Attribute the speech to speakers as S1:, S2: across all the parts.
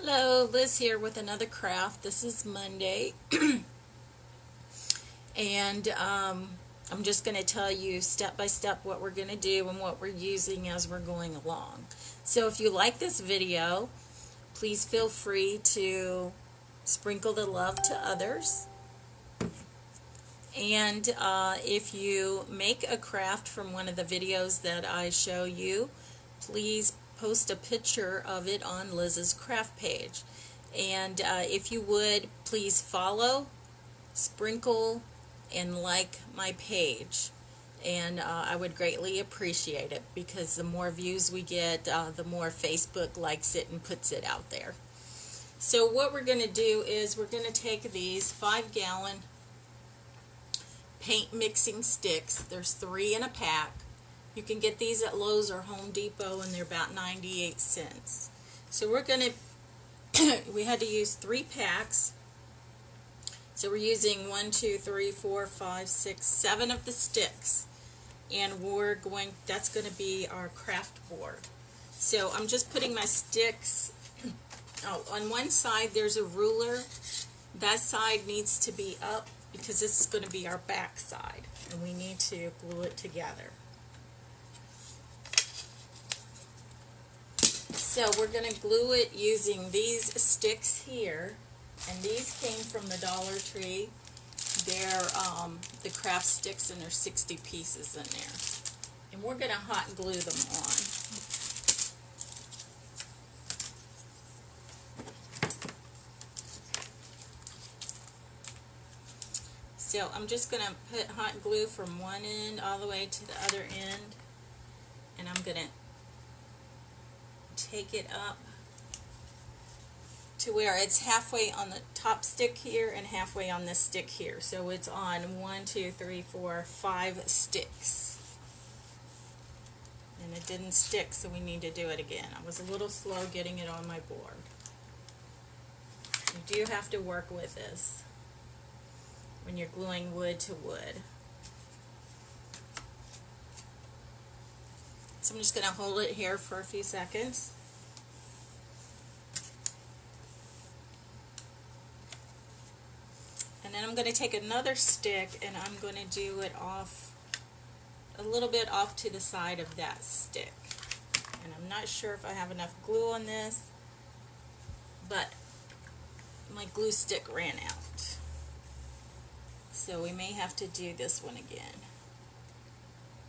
S1: Hello, Liz here with another craft. This is Monday, and I'm just going to tell you step by step what we're going to do and what we're using as we're going along. So if you like this video, please feel free to sprinkle the love to others. And if you make a craft from one of the videos that I show you, please post a picture of it on Liz's craft page. And if you would, please follow, sprinkle, and like my page. And I would greatly appreciate it, because the more views we get, the more Facebook likes it and puts it out there. So what we're going to do is we're going to take these 5-gallon paint mixing sticks. There's 3 in a pack. You can get these at Lowe's or Home Depot, and they're about 98 cents. So we're going to, we had to use 3 packs. So we're using 1, 2, 3, 4, 5, 6, 7 of the sticks. And we're going, that's going to be our craft board. So I'm just putting my sticks, on one side there's a ruler. That side needs to be up because this is going to be our back side. And we need to glue it together. So we're going to glue it using these sticks here, and these came from the Dollar Tree. They're the craft sticks, and there's 60 pieces in there. And we're going to hot glue them on. So I'm just going to put hot glue from one end all the way to the other end, and I'm going to take it up to where it's halfway on the top stick here and halfway on this stick here. So it's on 1, 2, 3, 4, 5 sticks. And it didn't stick, so we need to do it again. I was a little slow getting it on my board. You do have to work with this when you're gluing wood to wood. So I'm just going to hold it here for a few seconds. And then I'm going to take another stick and I'm going to do it off, a little bit off to the side of that stick. And I'm not sure if I have enough glue on this, but my glue stick ran out. So we may have to do this one again.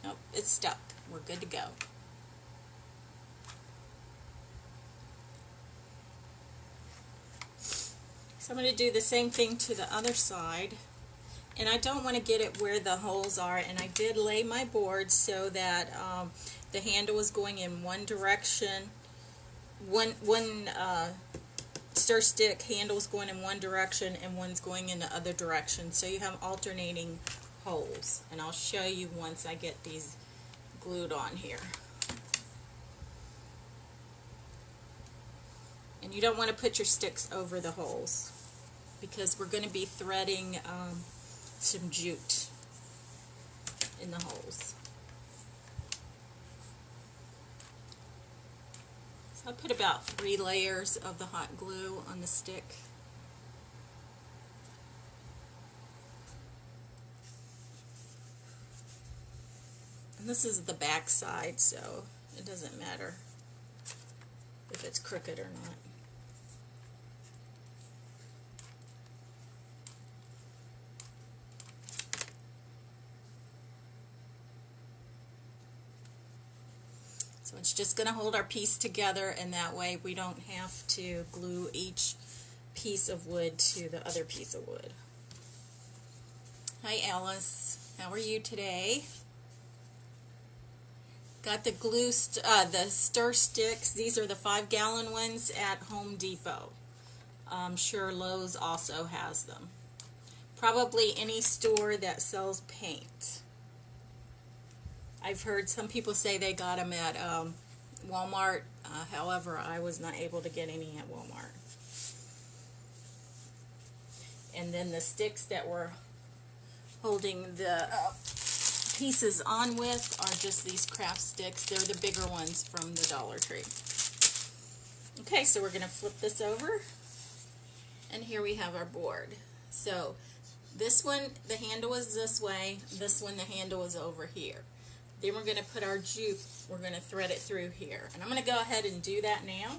S1: Nope, it's stuck. We're good to go. So I'm going to do the same thing to the other side. And I don't want to get it where the holes are. And I did lay my board so that the handle is going in one direction. One stir stick handle is going in one direction and one's going in the other direction. So you have alternating holes. And I'll show you once I get these glued on here. And you don't want to put your sticks over the holes, because we're going to be threading some jute in the holes. So I put about 3 layers of the hot glue on the stick. And this is the back side, so it doesn't matter if it's crooked or not. So it's just going to hold our piece together, and that way we don't have to glue each piece of wood to the other piece of wood. Hi Alice, how are you today? Got the glue, the stir sticks. These are the 5-gallon ones at Home Depot. I'm sure Lowe's also has them. Probably any store that sells paint. I've heard some people say they got them at Walmart. However, I was not able to get any at Walmart. And then the sticks that we're holding the pieces on with are just these craft sticks. They're the bigger ones from the Dollar Tree. Okay, so we're going to flip this over, and here we have our board. So this one, the handle is this way, this one, the handle is over here. Then we're going to put our juke, we're going to thread it through here. And I'm going to go ahead and do that now,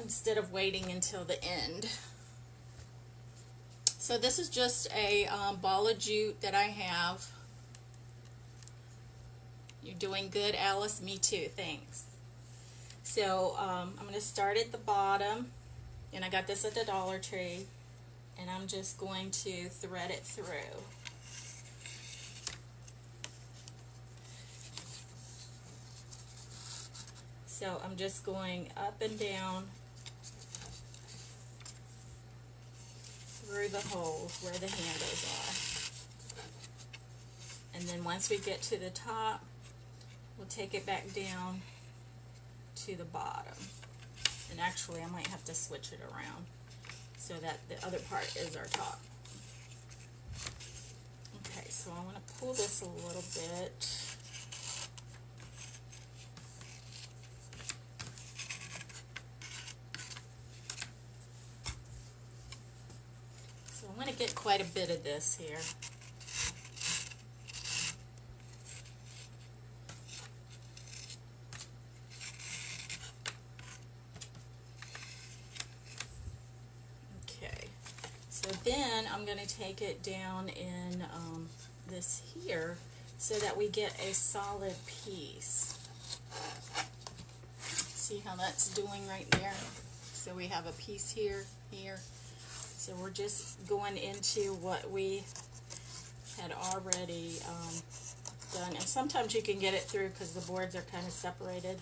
S1: instead of waiting until the end. So this is just a ball of jute that I have. You're doing good, Alice. Me too, thanks. So I'm going to start at the bottom, and I got this at the Dollar Tree, and I'm just going to thread it through. So I'm just going up and down through the holes where the handles are. And then once we get to the top, we'll take it back down to the bottom. And actually, I might have to switch it around so that the other part is our top. Okay, so I want to pull this a little bit. I'm going to get quite a bit of this here. Okay, so then I'm going to take it down in this here so that we get a solid piece. See how that's doing right there? So we have a piece here, here. So we're just going into what we had already done. And sometimes you can get it through because the boards are kind of separated.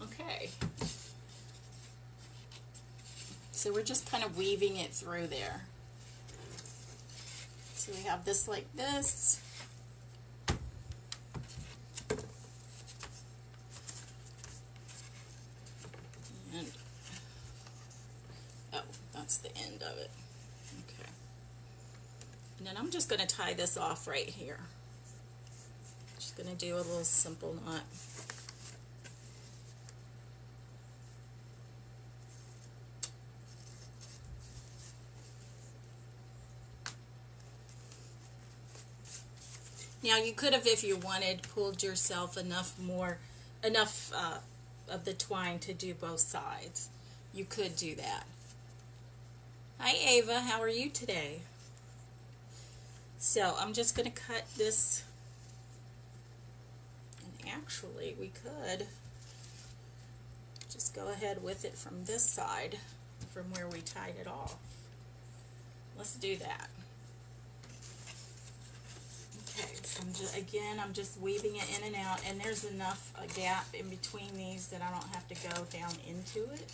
S1: Okay. So we're just kind of weaving it through there. So we have this like this. And oh, that's the end of it. Okay. And then I'm just going to tie this off right here. Just going to do a little simple knot. Now you could have, if you wanted, pulled yourself enough of the twine to do both sides. You could do that. Hi Ava, how are you today? So I'm just going to cut this, and actually we could just go ahead with it from this side, from where we tied it off. Let's do that. Okay, so I'm just weaving it in and out, and there's enough a gap in between these that I don't have to go down into it,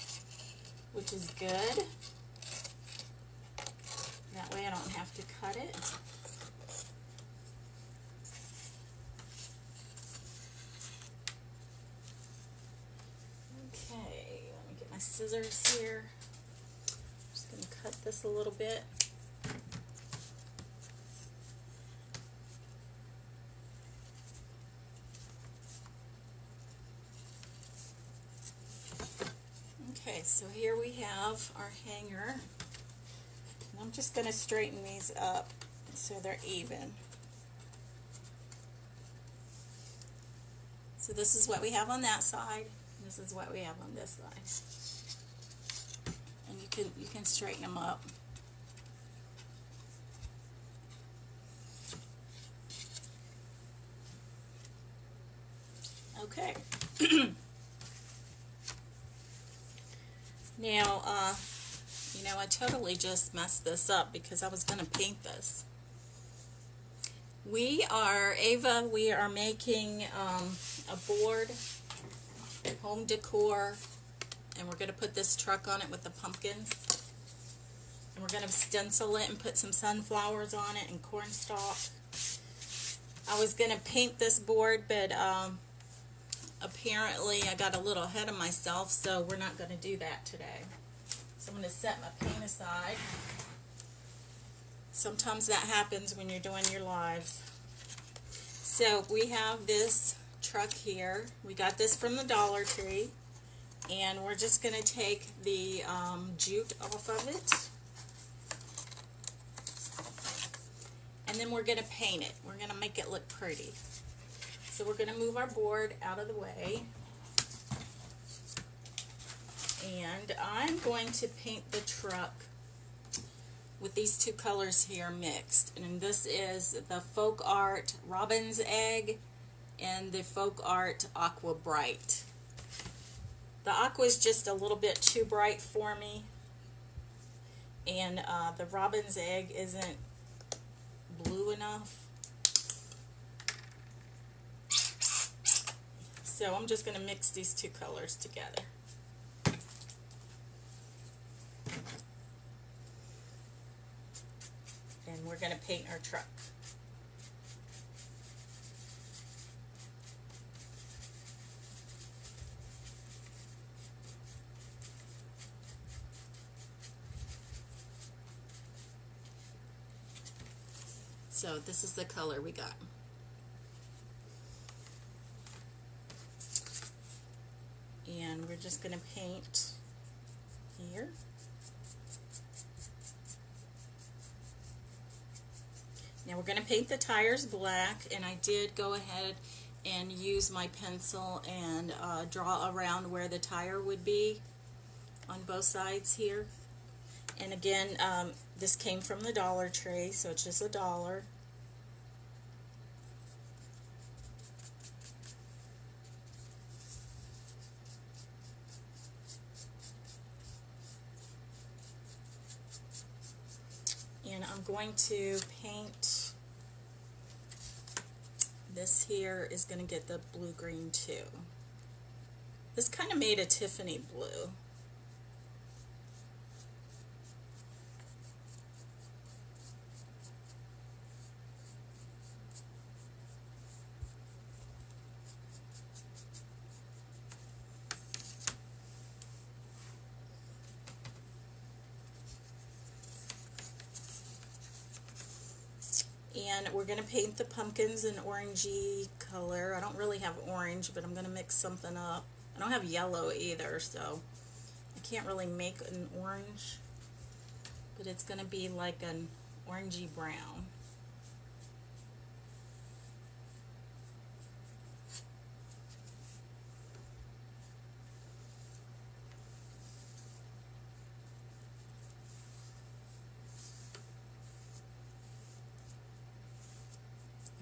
S1: which is good. That way I don't have to cut it. Okay, let me get my scissors here. I'm just going to cut this a little bit. Okay, so here we have our hanger. And I'm just going to straighten these up so they're even. So this is what we have on that side. And this is what we have on this side. And you can straighten them up. Okay. Now, you know, I totally just messed this up because I was going to paint this. Ava, we are making a board, home decor, and we're going to put this truck on it with the pumpkins. And we're going to stencil it and put some sunflowers on it and cornstalk. I was going to paint this board, but apparently I got a little ahead of myself, so we're not going to do that today. So I'm going to set my paint aside. Sometimes that happens when you're doing your lives. So we have this truck here. We got this from the Dollar Tree, and we're just going to take the jute off of it, and then we're going to paint it. We're going to make it look pretty. So we're going to move our board out of the way, and I'm going to paint the truck with these two colors here mixed. And this is the Folk Art Robin's Egg and the Folk Art Aqua Bright. The aqua is just a little bit too bright for me, and the Robin's Egg isn't blue enough. So I'm just going to mix these two colors together. And we're going to paint our truck. So this is the color we got. And we're just going to paint here. Now we're going to paint the tires black, and I did go ahead and use my pencil and draw around where the tire would be on both sides here. And again, this came from the Dollar Tree, so it's just $1. And I'm going to paint, this here is going to get the blue-green too. This kind of made a Tiffany blue. And we're going to paint the pumpkins an orangey color. I don't really have orange, but I'm going to mix something up. I don't have yellow either, so I can't really make an orange, but it's going to be like an orangey brown.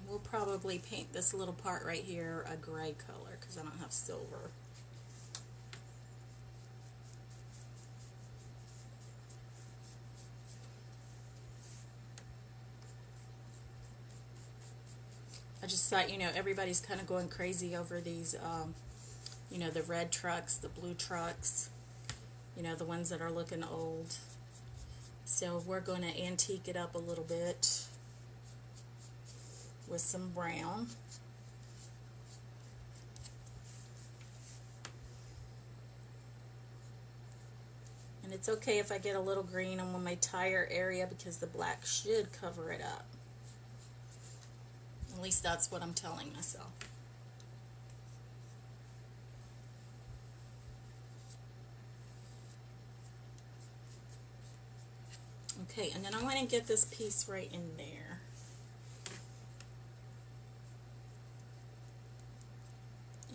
S1: We'll probably paint this little part right here a gray color because I don't have silver. I just thought, you know, everybody's kind of going crazy over these, you know, the red trucks, the blue trucks, you know, the ones that are looking old. So we're going to antique it up a little bit with some brown. And it's okay if I get a little green on my tire area because the black should cover it up. At least that's what I'm telling myself. Okay, and then I'm going to get this piece right in there.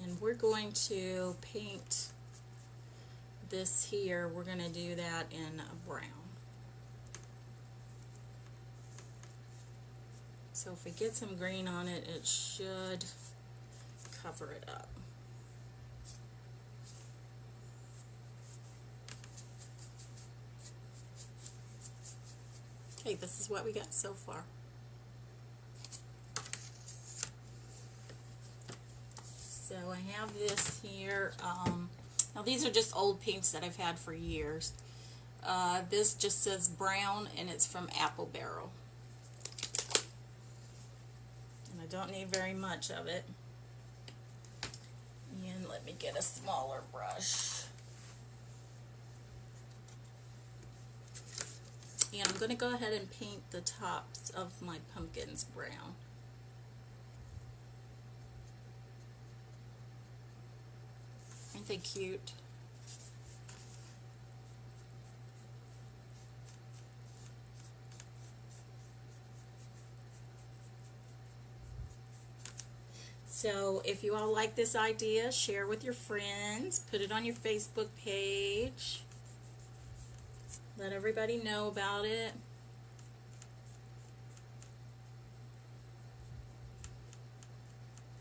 S1: And we're going to paint this here. We're going to do that in a brown. So if we get some green on it, it should cover it up. Okay, this is what we got so far. So I have this here. Now these are just old paints that I've had for years. This just says brown and it's from Apple Barrel. And I don't need very much of it. And let me get a smaller brush. And I'm going to go ahead and paint the tops of my pumpkins brown. Aren't they cute? So if you all like this idea, share with your friends, put it on your Facebook page, let everybody know about it.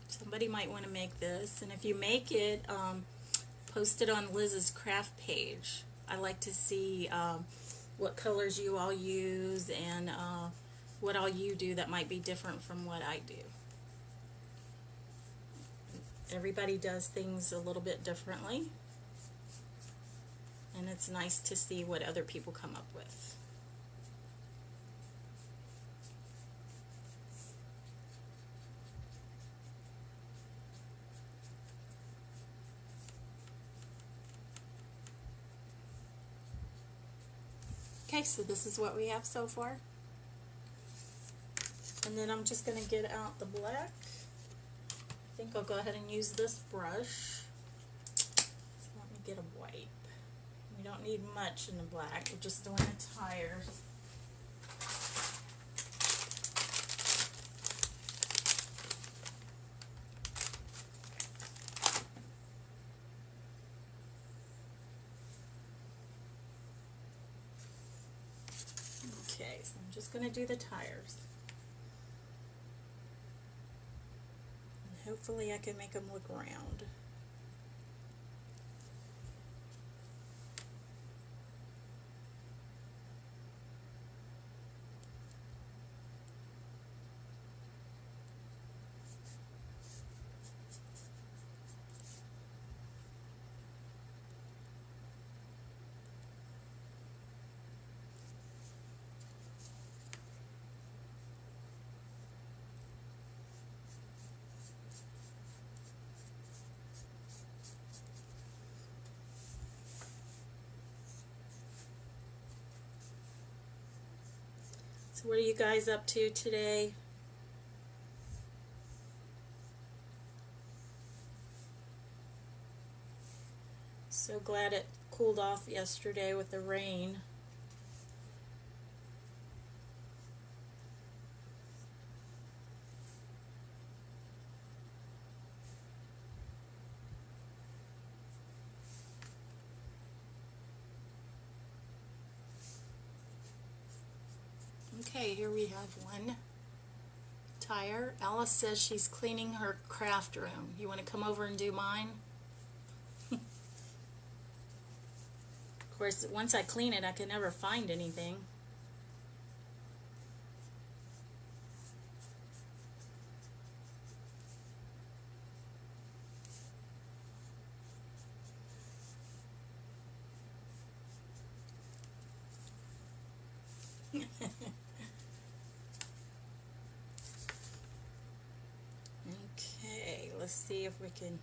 S1: Somebody might want to make this, and if you make it, post it on Liz's craft page. I like to see what colors you all use and what all you do that might be different from what I do. Everybody does things a little bit differently, and it's nice to see what other people come up with. Okay, so this is what we have so far. And then I'm just going to get out the black. I think I'll go ahead and use this brush. So let me get a wipe. We don't need much in the black. We're just doing the tires. Okay, so I'm just going to do the tires. And hopefully I can make them look round. So what are you guys up to today? So glad it cooled off yesterday with the rain. Okay, here we have one tire. Alice says she's cleaning her craft room. You want to come over and do mine? Of course, once I clean it, I can never find anything. Okay, let's see if we can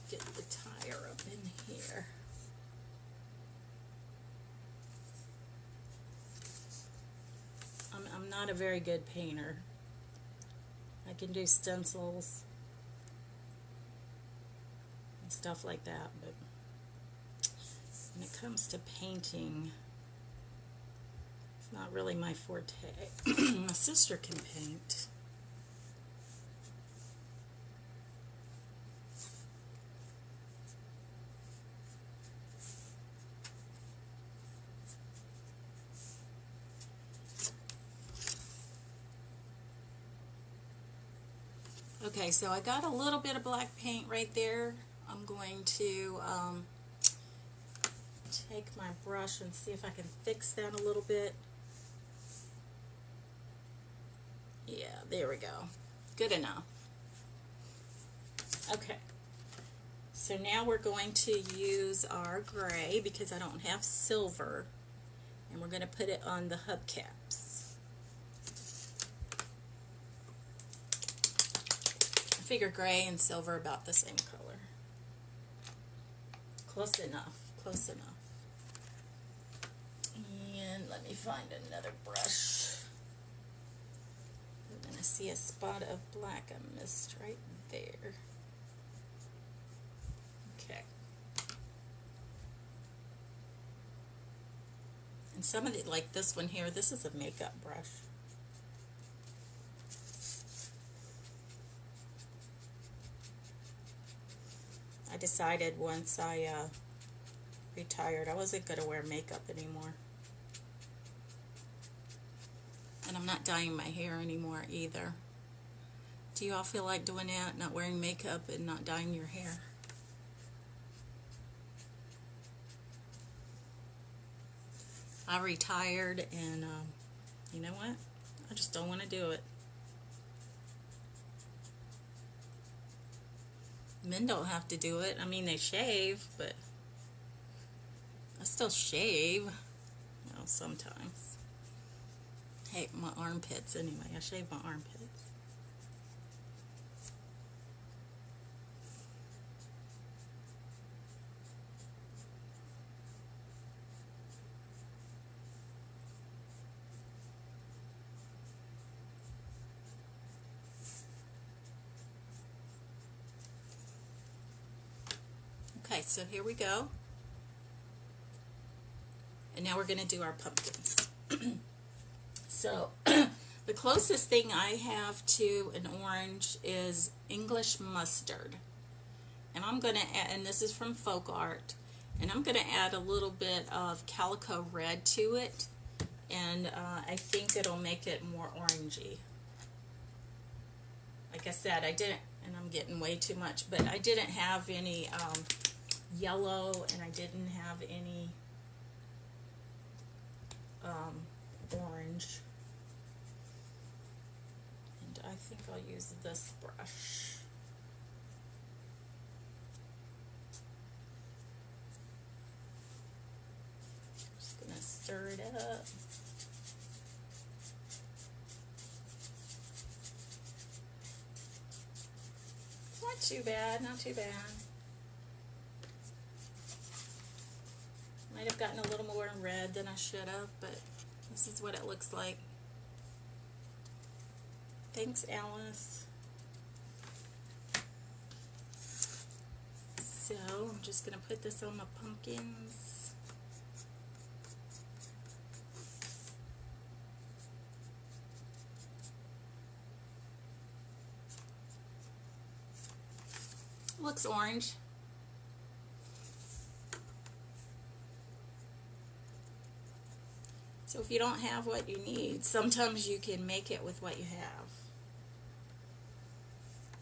S1: get the tire up in here. I'm not a very good painter. I can do stencils and stuff like that, but when it comes to painting, it's not really my forte. My sister can paint. Okay, so I got a little bit of black paint right there. I'm going to take my brush and see if I can fix that a little bit. Yeah, there we go. Good enough. Okay, so now we're going to use our gray because I don't have silver, and we're going to put it on the hubcaps. I figure gray and silver are about the same color. Close enough, close enough. And let me find another brush. I'm going to see a spot of black I missed right there. Okay. And some of it, like this one here, this is a makeup brush. I decided once I retired I wasn't going to wear makeup anymore. And I'm not dyeing my hair anymore either. Do you all feel like doing that? Not wearing makeup and not dyeing your hair? I retired and you know what? I just don't want to do it. Men don't have to do it. I mean, they shave, but I still shave. Well, sometimes. Hey, my armpits anyway. I shave my armpits. Okay, so here we go. And now we're going to do our pumpkins. So, the closest thing I have to an orange is English mustard. And I'm going to add, and this is from Folk Art, and I'm going to add a little bit of calico red to it. And I think it'll make it more orangey. Like I said, I didn't, and I'm getting way too much, but I didn't have any yellow, and I didn't have any orange. And I think I'll use this brush. Just gonna stir it up. It's not too bad, not too bad. Might have gotten a little more red than I should have, but this is what it looks like. Thanks, Alice. So I'm just going to put this on my pumpkins. Looks orange. So if you don't have what you need, sometimes you can make it with what you have.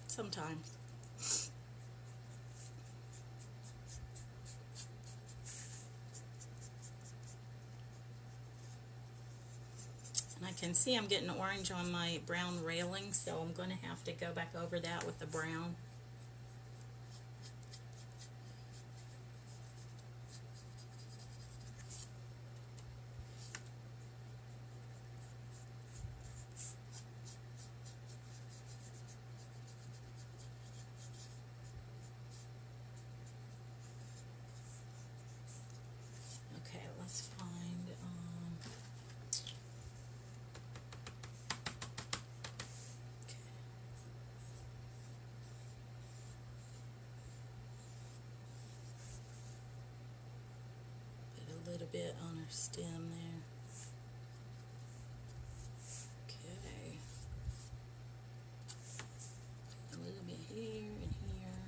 S1: Sometimes. And I can see I'm getting orange on my brown railing, so I'm going to have to go back over that with the brown. Let's find, okay. Put a little bit on her stem there. Okay. A little bit here and here.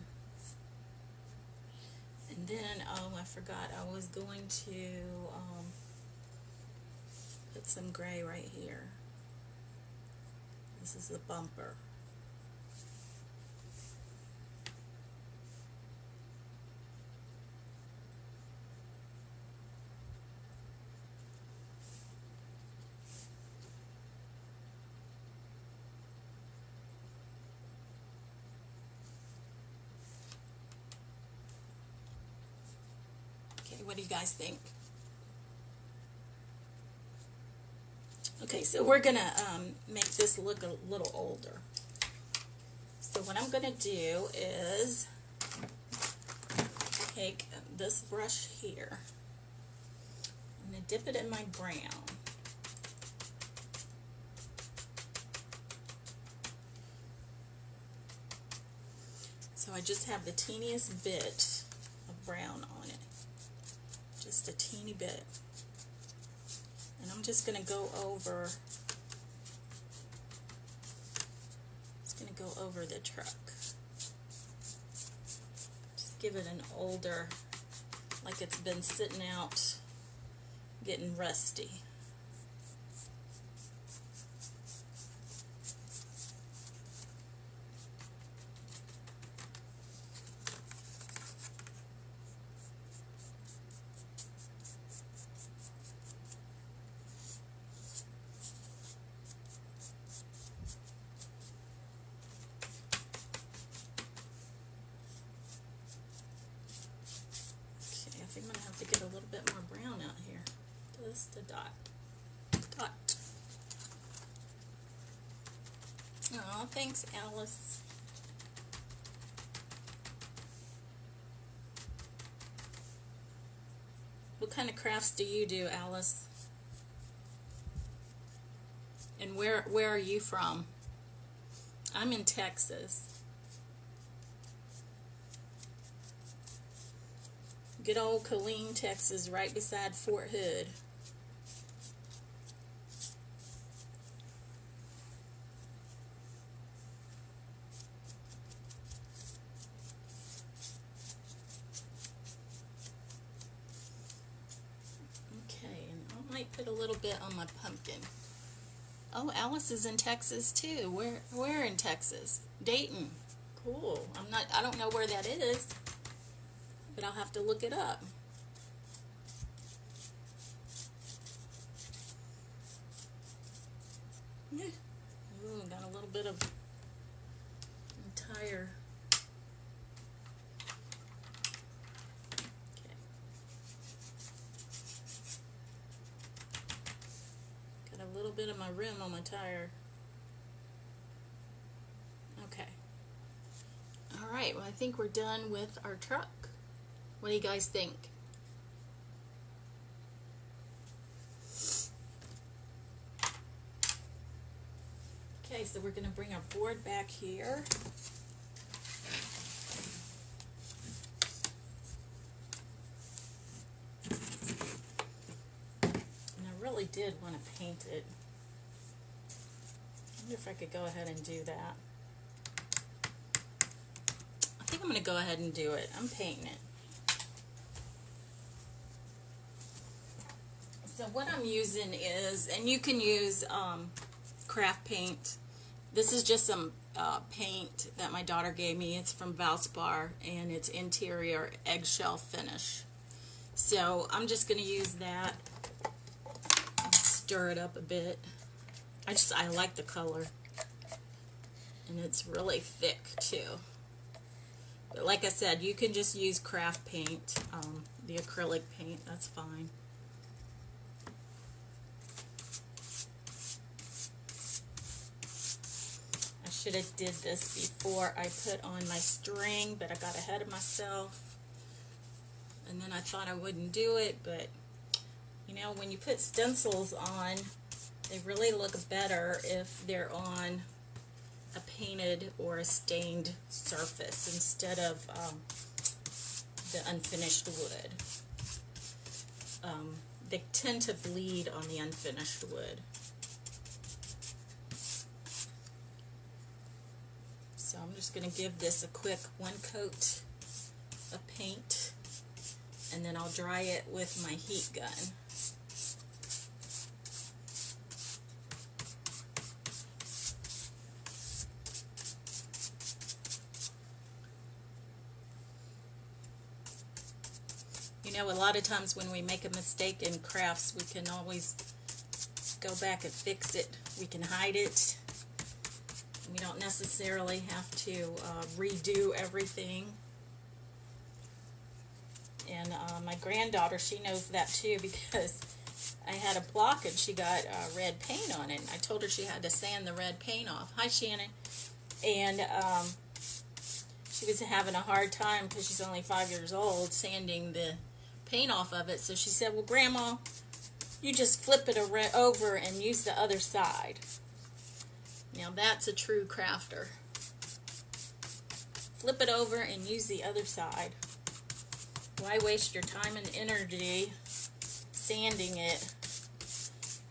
S1: And then, I forgot, I was going to put some gray right here. This is the bumper. Okay, what do you guys think? Okay, so we're going to make this look a little older. So what I'm going to do is take this brush here. I'm going to dip it in my brown. So I just have the teeniest bit of brown on it. Just a teeny bit. And I'm just going to go over, the truck. Just give it an older, like it's been sitting out, getting rusty. I'm going to have to get a little bit more brown out here. Just a dot. Dot. Oh, thanks, Alice. What kind of crafts do you do, Alice? And where are you from? I'm in Texas. Good old Killeen, Texas, right beside Fort Hood. Okay, and I might put a little bit on my pumpkin. Oh, Alice is in Texas too. Where in Texas? Dayton. Cool. I don't know where that is, but I'll have to look it up. Yeah. Ooh, got a little bit of entire. Okay. Got a little bit of my rim on my tire. Okay. All right. Well, I think we're done with our truck. What do you guys think? Okay, so we're going to bring our board back here. And I really did want to paint it. I wonder if I could go ahead and do that. I think I'm going to go ahead and do it. I'm painting it. So what I'm using is, and you can use craft paint. This is just some paint that my daughter gave me. It's from Valspar, and it's interior eggshell finish. So I'm just going to use that. Stir it up a bit. I like the color, and it's really thick too. But like I said, you can just use craft paint, the acrylic paint. That's fine. Should have did this before I put on my string, but I got ahead of myself, and then I thought I wouldn't do it. But you know, when you put stencils on, they really look better if they're on a painted or a stained surface instead of the unfinished wood. They tend to bleed on the unfinished wood. So I'm just going to give this a quick one coat of paint, and then I'll dry it with my heat gun. You know, a lot of times when we make a mistake in crafts, we can always go back and fix it. We can hide it. We don't necessarily have to redo everything. And my granddaughter, she knows that too, because I had a block and she got red paint on it. And I told her she had to sand the red paint off. Hi, Shannon. And she was having a hard time because she's only 5 years old, sanding the paint off of it. So she said, well, Grandma, you just flip it over and use the other side. Now that's a true crafter. Flip it over and use the other side. Why waste your time and energy sanding it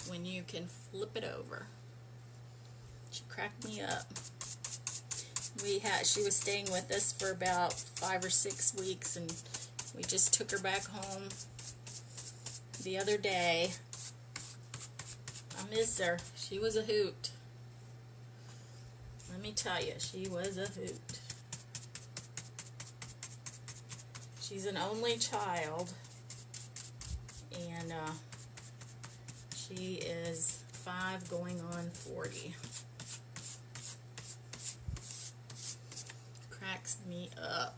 S1: when you can flip it over? She cracked me up. She was staying with us for about 5 or 6 weeks, and we just took her back home the other day. I miss her. She was a hoot. Let me tell you, she was a hoot. She's an only child, and she is 5 going on 40. Cracks me up.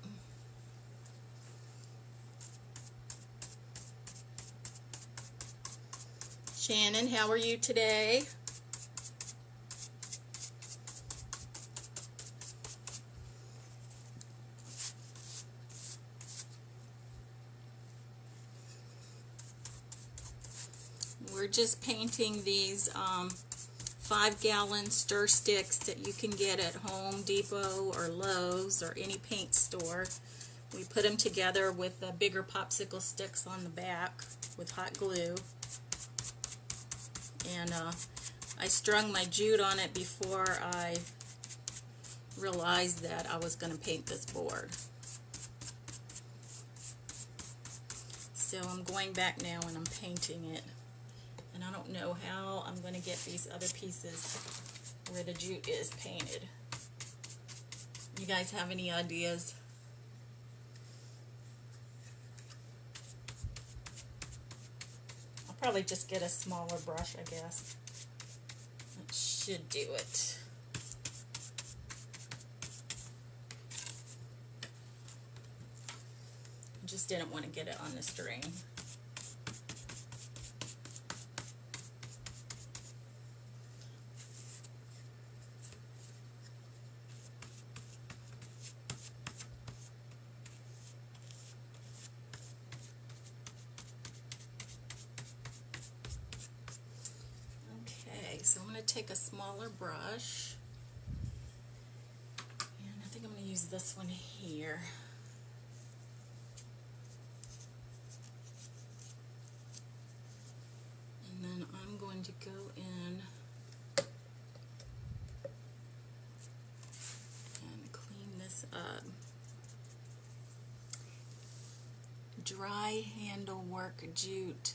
S1: Shannon, how are you today? We're just painting these 5-gallon stir sticks that you can get at Home Depot or Lowe's or any paint store. We put them together with the bigger popsicle sticks on the back with hot glue. And I strung my jute on it before I realized that I was going to paint this board. So I'm going back now and I'm painting it. And I don't know how I'm going to get these other pieces where the jute is painted. You guys have any ideas? I'll probably just get a smaller brush, I guess. That should do it. I just didn't want to get it on the string. So I'm going to take a smaller brush, and I think I'm going to use this one here. And then I'm going to go in and clean this up. Dry handle work jute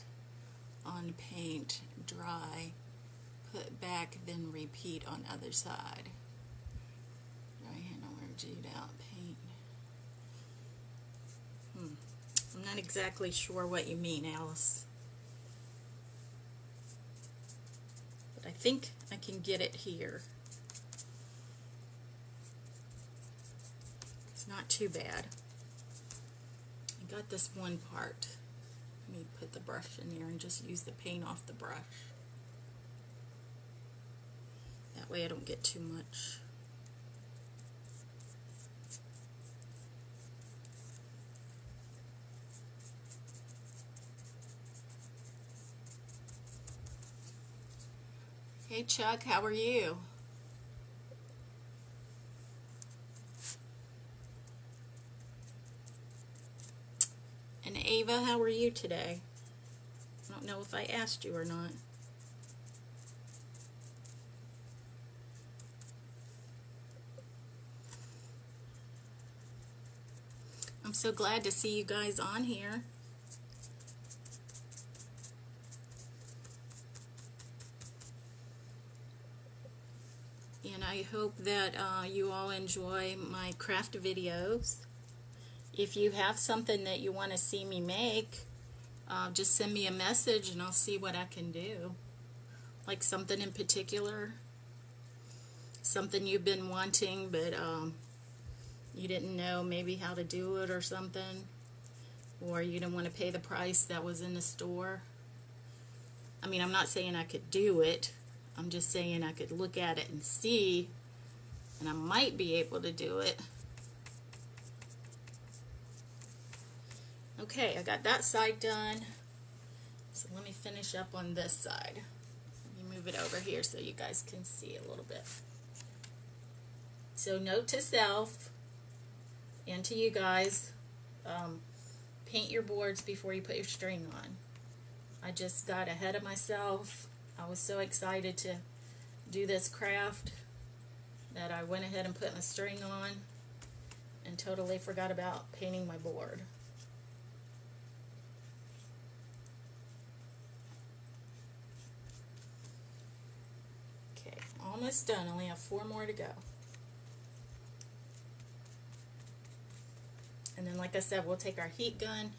S1: on paint, dry. Put back, then repeat on other side. Dry handle work jute out, paint. I'm not exactly sure what you mean, Alice. But I think I can get it here. It's not too bad. I got this one part. Let me put the brush in there and just use the paint off the brush. That way I don't get too much. Hey Chuck, how are you? And Ava, how are you today? I don't know if I asked you or not. I'm so glad to see you guys on here. And I hope that you all enjoy my craft videos. If you have something that you want to see me make, just send me a message and I'll see what I can do. Like something in particular, something you've been wanting but you didn't know maybe how to do it or something, or you didn't want to pay the price that was in the store. I mean, I'm not saying I could do it. I'm just saying I could look at it and see, and I might be able to do it. Okay, I got that side done. So let me finish up on this side. Let me move it over here so you guys can see a little bit. So note to self and to you guys, paint your boards before you put your string on. I just got ahead of myself. I was so excited to do this craft that I went ahead and put my string on and totally forgot about painting my board. Okay, almost done. Only have 4 more to go. And then, like I said, we'll take our heat gun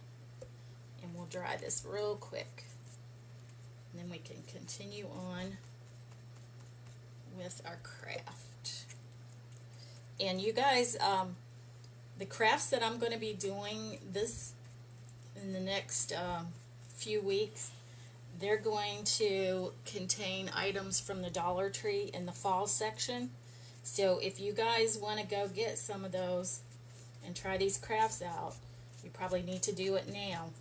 S1: and we'll dry this real quick. And then we can continue on with our craft. And you guys, the crafts that I'm going to be doing this in the next few weeks, they're going to contain items from the Dollar Tree in the fall section. So if you guys want to go get some of those and try these crafts out, you probably need to do it now.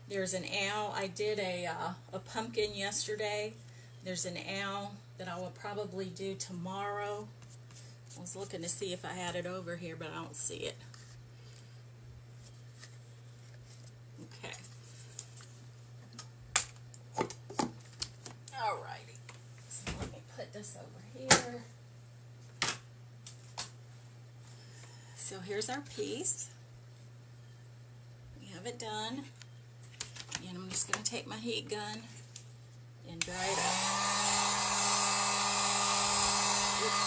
S1: There's an owl. I did a pumpkin yesterday. There's an owl that I will probably do tomorrow. I was looking to see if I had it over here, but I don't see it. Okay. Alrighty. So let me put this over here. So here's our piece. We have it done. And I'm just going to take my heat gun and dry it up. Oops.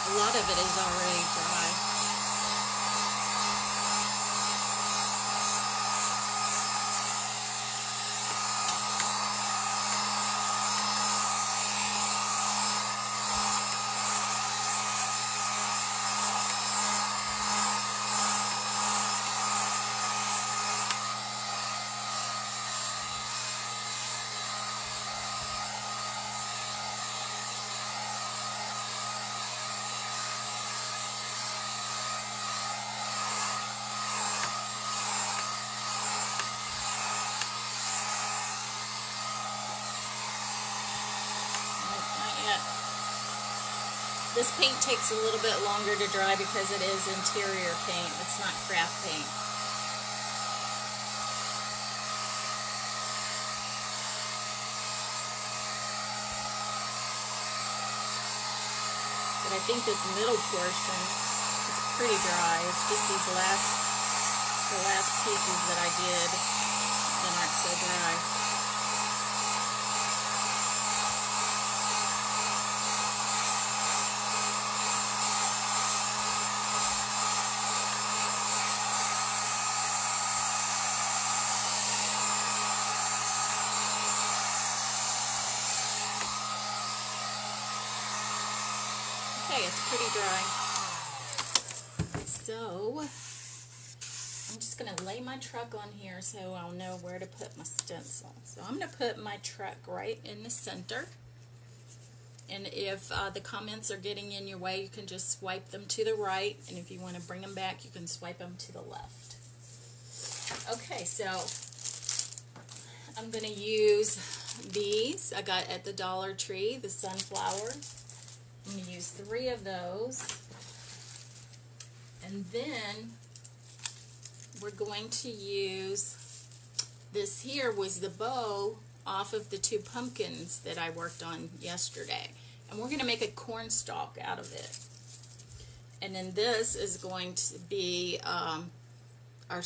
S1: A lot of it is already dry. This paint takes a little bit longer to dry because it is interior paint. It's not craft paint. But I think this middle portion is pretty dry. It's just the last pieces that I did that aren't so dry. Okay, it's pretty dry. So I'm just going to lay my truck on here so I'll know where to put my stencil. So I'm going to put my truck right in the center. And if the comments are getting in your way, you can just swipe them to the right. And if you want to bring them back, you can swipe them to the left. Okay, so I'm going to use these I got at the Dollar Tree, the sunflower. I'm going to use 3 of those. And then we're going to use, this here was the bow off of the 2 pumpkins that I worked on yesterday. And we're going to make a corn stalk out of it. And then this is going to be our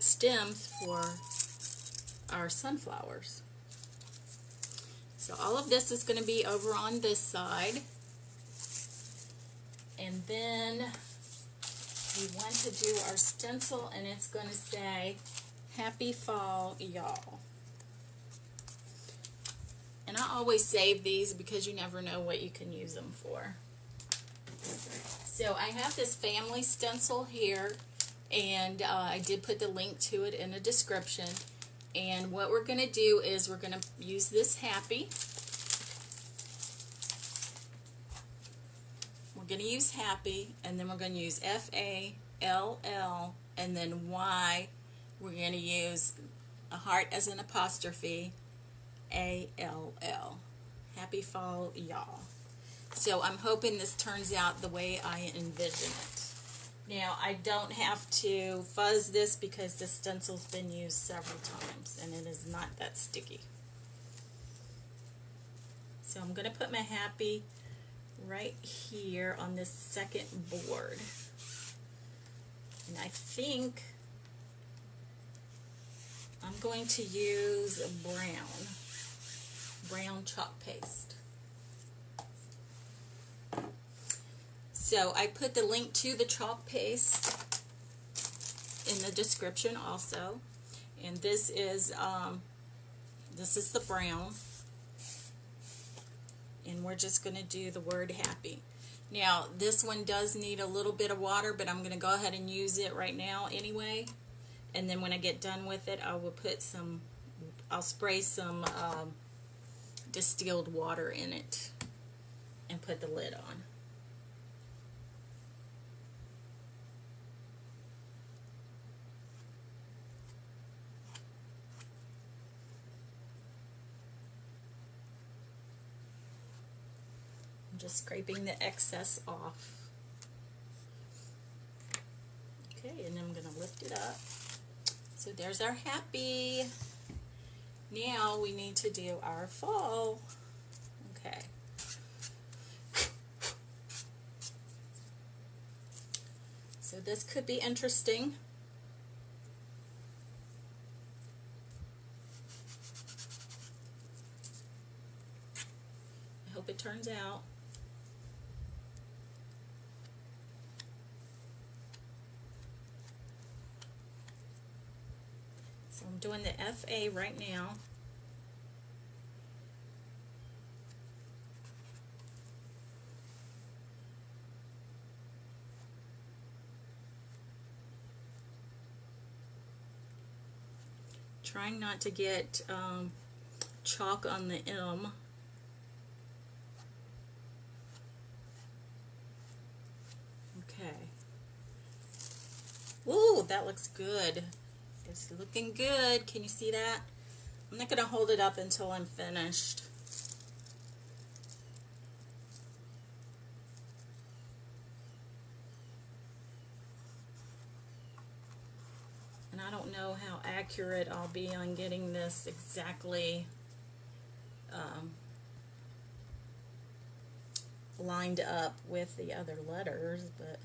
S1: stems for our sunflowers. So all of this is going to be over on this side. And then we want to do our stencil, and it's going to say, Happy Fall, y'all. And I always save these because you never know what you can use them for. So I have this family stencil here, and I did put the link to it in the description. And what we're going to do is we're going to use this happy. We're going to use happy, and then we're going to use F-A-L-L, and then Y. We're going to use a heart as an apostrophe, A-L-L. Happy fall, y'all. So I'm hoping this turns out the way I envision it. Now, I don't have to fuzz this because the stencil's been used several times, and it is not that sticky. So I'm going to put my happy right here on this second board. And I think I'm going to use brown chalk paste. So I put the link to the chalk paste in the description also. And this is the brown. And we're just going to do the word happy. Now, this one does need a little bit of water, but I'm going to go ahead and use it right now anyway. And then when I get done with it, I'll spray some distilled water in it and put the lid on. I'm just scraping the excess off. Okay, and then I'm going to lift it up. So there's our happy. Now we need to do our fall. Okay. So this could be interesting. I hope it turns out. So I'm doing the FA right now. Trying not to get chalk on the M. Okay. Ooh, that looks good. It's looking good. Can you see that? I'm not going to hold it up until I'm finished. And I don't know how accurate I'll be on getting this exactly lined up with the other letters, but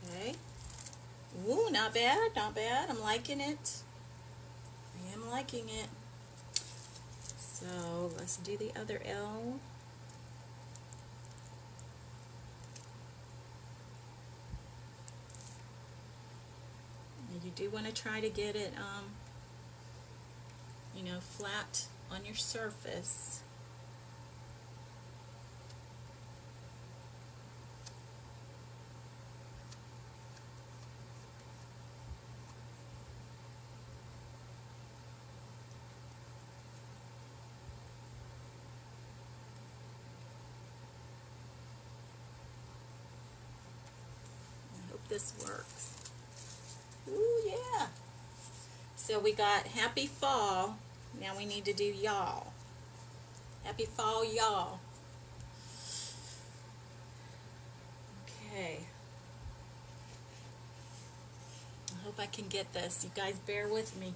S1: okay. Ooh, not bad, not bad. I'm liking it. I am liking it. So let's do the other L. And you do want to try to get it, you know, flat on your surface. This works. Ooh, yeah. So we got happy fall. Now we need to do y'all. Happy fall, y'all. Okay. I hope I can get this. You guys bear with me.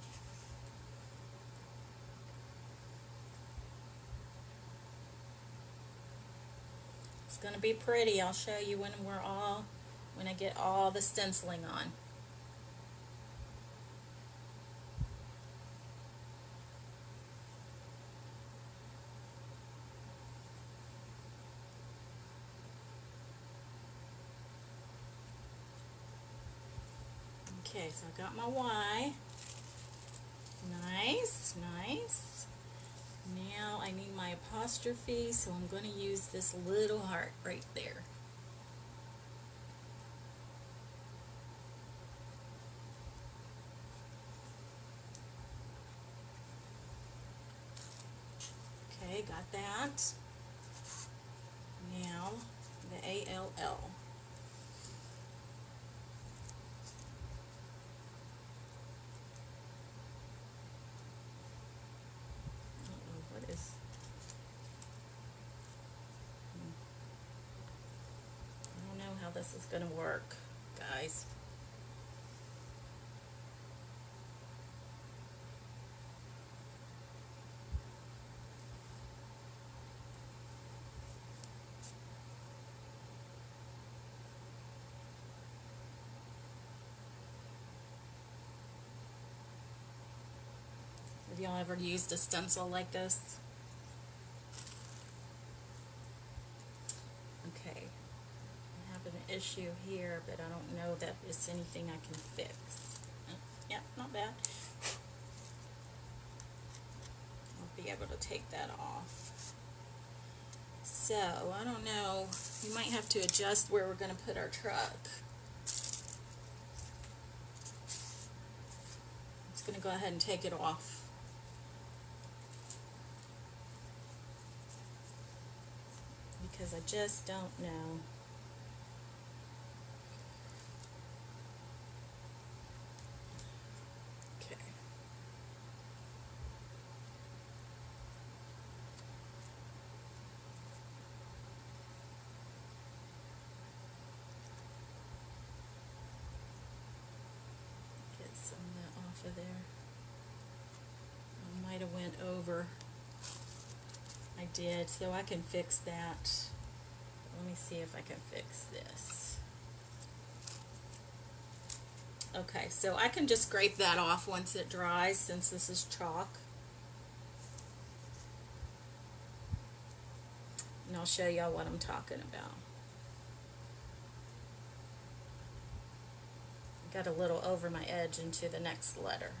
S1: It's going to be pretty. I'll show you when I get all the stenciling on. Okay, so I got my Y. Nice, nice. Now I need my apostrophe, so I'm going to use this little heart right there. Okay, got that. Now, the ALL. What is... I don't know how this is going to work, guys. Have y'all ever used a stencil like this? Okay, I'm having an issue here, but I don't know that it's anything I can fix. Yep, not bad. I'll be able to take that off. So, I don't know, you might have to adjust where we're going to put our truck. I'm just going to go ahead and take it off. Because I just don't know. Okay. Get some of that off of there. I might have went over. I did, so I can fix that. Let me see if I can fix this. Okay, so I can just scrape that off once it dries, since this is chalk. And I'll show y'all what I'm talking about. Got a little over my edge into the next letter.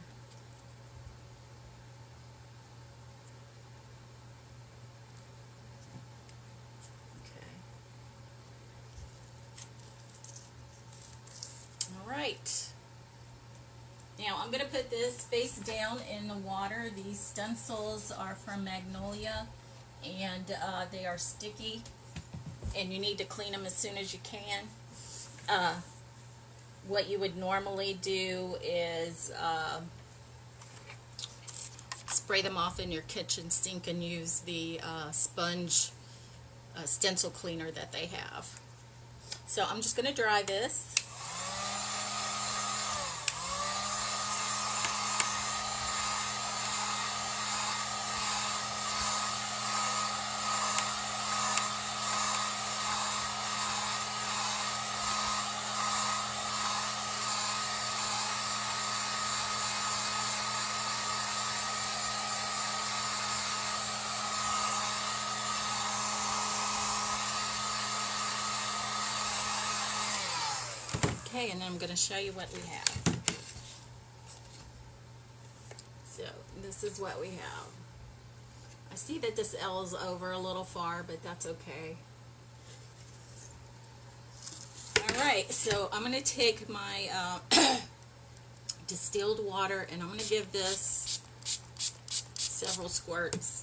S1: Right. Now I'm going to put this face down in the water. These stencils are from Magnolia, and they are sticky, and you need to clean them as soon as you can. What you would normally do is spray them off in your kitchen sink and use the sponge stencil cleaner that they have. So I'm just going to dry this. Okay, and then I'm going to show you what we have. So, this is what we have. I see that this L is over a little far, but that's okay. Alright, so I'm going to take my distilled water, and I'm going to give this several squirts.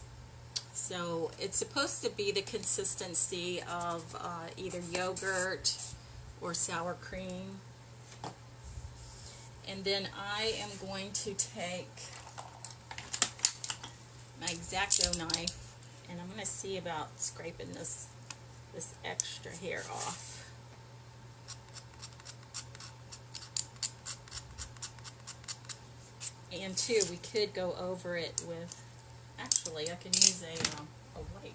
S1: So, it's supposed to be the consistency of either yogurt or sour cream. And then I am going to take my X-Acto knife, and I'm going to see about scraping this extra hair off. And too, we could go over it with, actually I can use a white.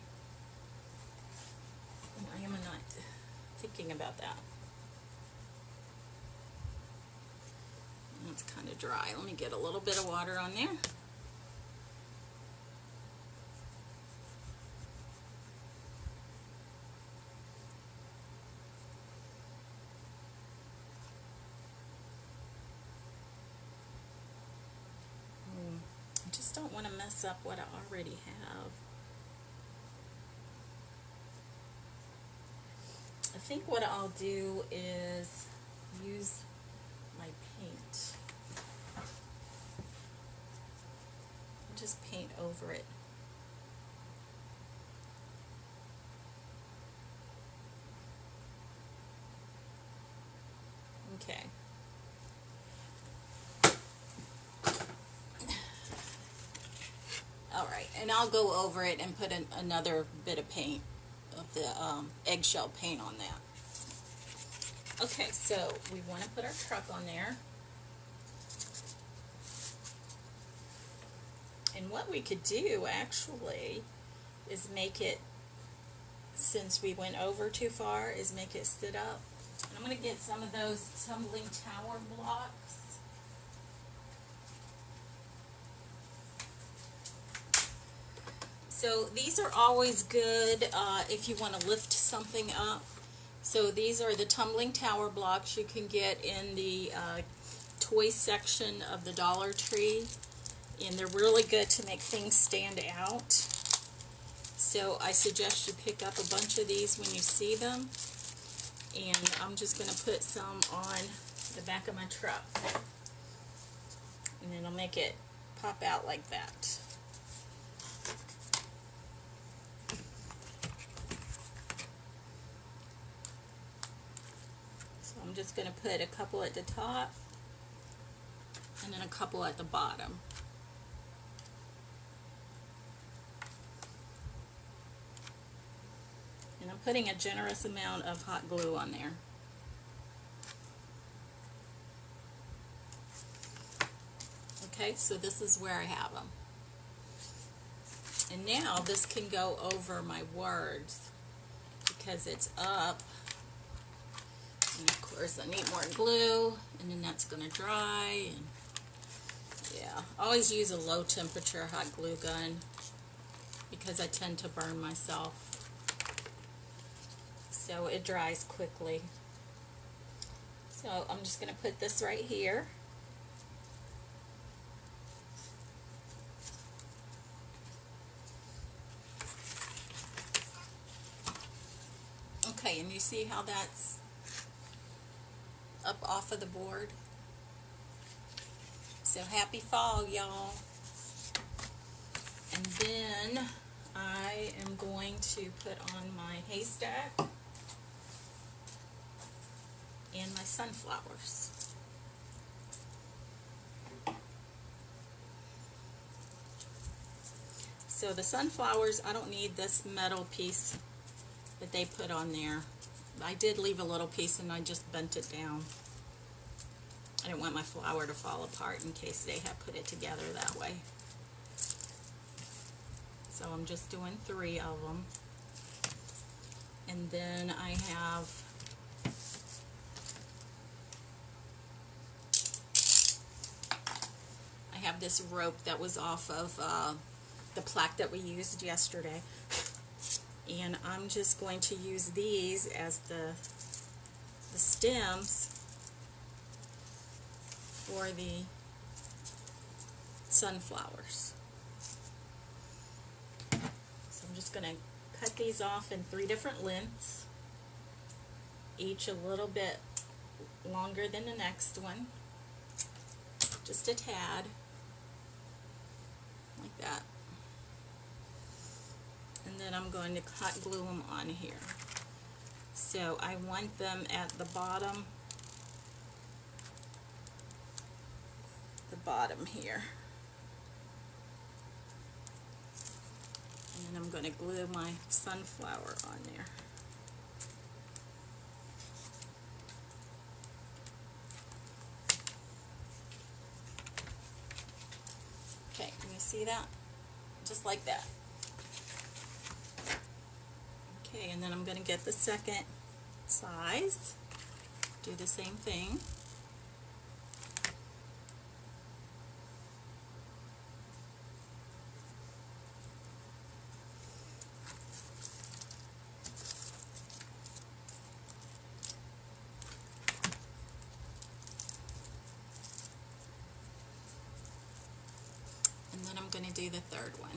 S1: I am not thinking about that. It's kind of dry. Let me get a little bit of water on there. I just don't want to mess up what I already have. I think what I'll do is use my paint. Just paint over it. And I'll go over it and put another bit of paint, of the eggshell paint on that. Okay, so we want to put our truck on there. And what we could do actually is make it, since we went over too far, is make it sit up. And I'm going to get some of those tumbling tower blocks. So these are always good if you want to lift something up. So these are the tumbling tower blocks you can get in the toy section of the Dollar Tree. And they're really good to make things stand out. So I suggest you pick up a bunch of these when you see them. And I'm just going to put some on the back of my truck. And then I'll make it pop out like that. So I'm just going to put a couple at the top and then a couple at the bottom. And I'm putting a generous amount of hot glue on there. Okay, so this is where I have them. And now this can go over my words because it's up. And of course I need more glue, and then that's going to dry. And yeah, always use a low temperature hot glue gun because I tend to burn myself. So it dries quickly. So I'm just going to put this right here. Okay, and you see how that's up off of the board? So happy fall, y'all. And then I am going to put on my haystack and my sunflowers. So the sunflowers, I don't need this metal piece that they put on there. I did leave a little piece and I just bent it down. I didn't want my flower to fall apart in case they had put it together that way. So I'm just doing 3 of them. And then I have this rope that was off of the plaque that we used yesterday. And I'm just going to use these as the stems for the sunflowers. So I'm just going to cut these off in 3 different lengths, each a little bit longer than the next one, just a tad, like that. And then I'm going to hot glue them on here. So I want them at the bottom here. And then I'm going to glue my sunflower on there. Okay, can you see that? Just like that. Okay, and then I'm going to get the second size, do the same thing. And then I'm going to do the third one.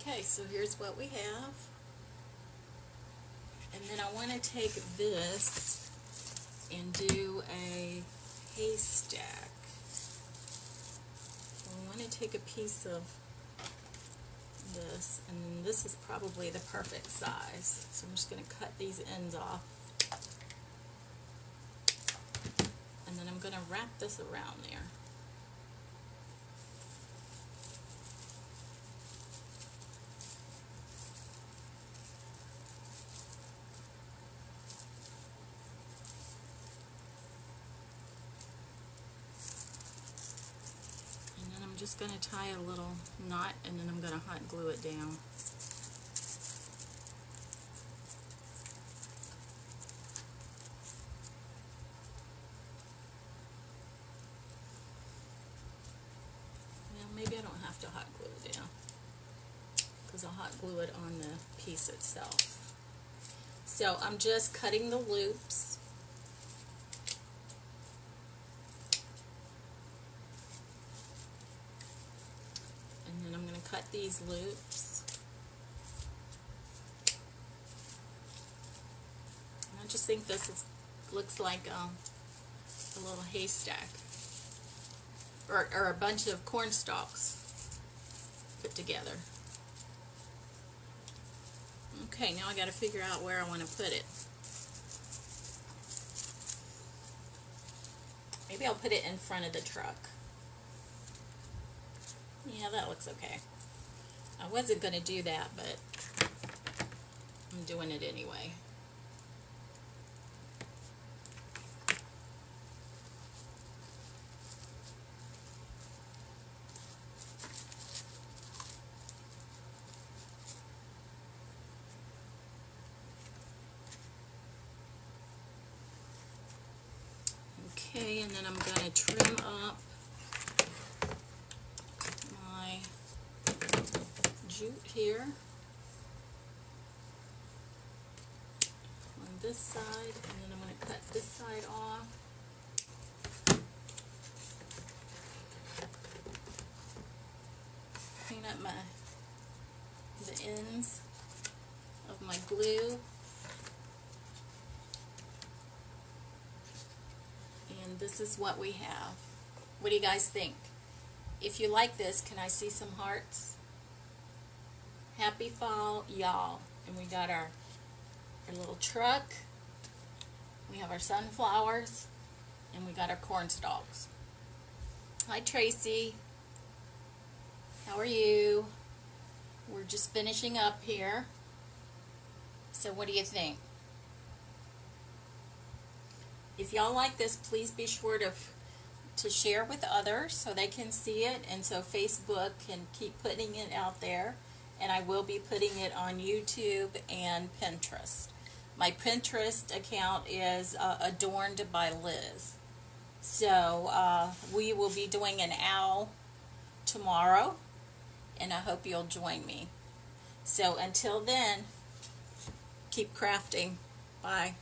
S1: Okay, so here's what we have. And then I want to take this and do a haystack. We want to take a piece of this, and this is probably the perfect size. So I'm just going to cut these ends off. And then I'm going to wrap this around there. I'm just going to tie a little knot, and then I'm going to hot glue it down. Well, maybe I don't have to hot glue it down, because I'll hot glue it on the piece itself. So I'm just cutting the loops. Cut these loops. And I just think this looks like a little haystack, or a bunch of corn stalks put together. Okay, now I got to figure out where I want to put it. Maybe I'll put it in front of the truck. Yeah, that looks okay. I wasn't going to do that, but I'm doing it anyway. Okay, and then I'm going to trim up my jute here on this side, and then I'm going to cut this side off. Clean up the ends of my glue. And this is what we have. What do you guys think? If you like this, can I see some hearts? Happy fall, y'all. And we got our little truck. We have our sunflowers. And we got our corn stalks. Hi, Tracy. How are you? We're just finishing up here. So what do you think? If y'all like this, please be sure to share with others so they can see it, and so Facebook can keep putting it out there. And I will be putting it on YouTube and Pinterest. My Pinterest account is Adorned by Liz. So we will be doing an owl tomorrow, and I hope you'll join me. So until then, keep crafting. Bye.